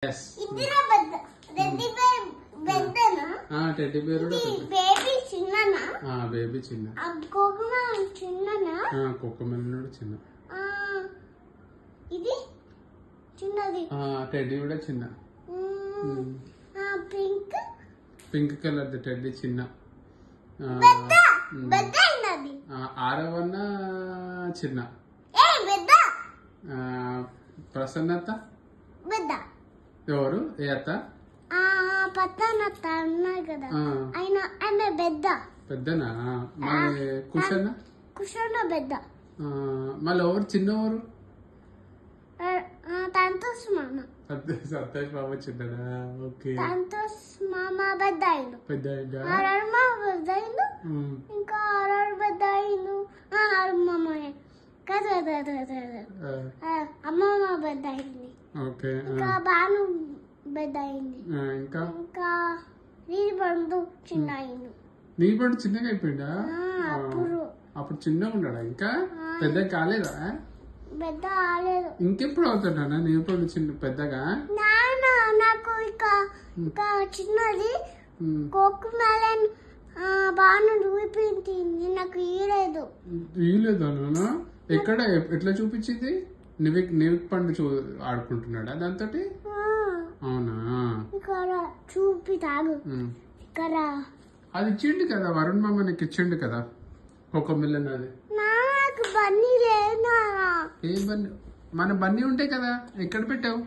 Yes. Teddy bear baby చిన్ననా? Baby చిన్న. Cocomelon చిన్ననా? కోకోమెలన్ చిన్న. ఇది చిన్నది. టెడ్డీ కూడా చిన్న. పింక్ పింక్ కలర్ టెడ్డీ చిన్న. పెద్ద పెద్ద అయినది. ఆరవన్న చిన్న. పెద్ద ప్రసన్నత పెద్ద. ఎవరు? ఏ అత్త? పక్కనత్త ఉన్నాయి కదా, ఆయన పెద్ద. పెద్దనా? మళ్ళీ కుషన్న? కుషన్న పెద్ద. మళ్ళీ ఎవరు చిన్నవారు? సంతోష్ మామ. సంతోష్ మామ చిన్ననా? ఓకే. సంతోష్ మామ పెద్ద అయిండు. పెద్ద అయిందా? మామ పెద్ద అయిండు. ఇంకా పెద్ద అయిండు. అమ్మమ్మ కదా అమ్మమ్మ పెద్ద అయింది. ఓకే. ఇంకా బాను పెద్ద అయింది. ఇంకా నీలిపండు చిన్న అయిండు. నీలిపండు చిన్నగా అయిపోయిందా? అప్పుడు చిన్నగా ఉన్నాడా? ఇంకా పెద్ద కాలేదా? పెద్ద కాలేదు. ఇంకెప్పుడు అవుతాడా నీలిపండు చిన్న పెద్దగా? నాకు ఇంకా చిన్నది కోకోమెలన్ బాను చూపించింది, నాకు ఇయ్యలేదు. ఇయ్యలేదా? ఎక్కడ ఎట్లా చూపించింది? నివిక్ పండు ఆడుకుంటున్నాడా దాంతో? అవునా? ఇక్కడ చూపితాడు. ఇక్కడ అది ఇచ్చిండు కదా, వరుణ్ మామ నీకు ఇచ్చిండు కదా కోకోమెలన్. అది నాకు బన్నీ లేదా? ఏ బన్నీ? మన బన్నీ ఉంటాయి కదా, ఎక్కడ పెట్టావు?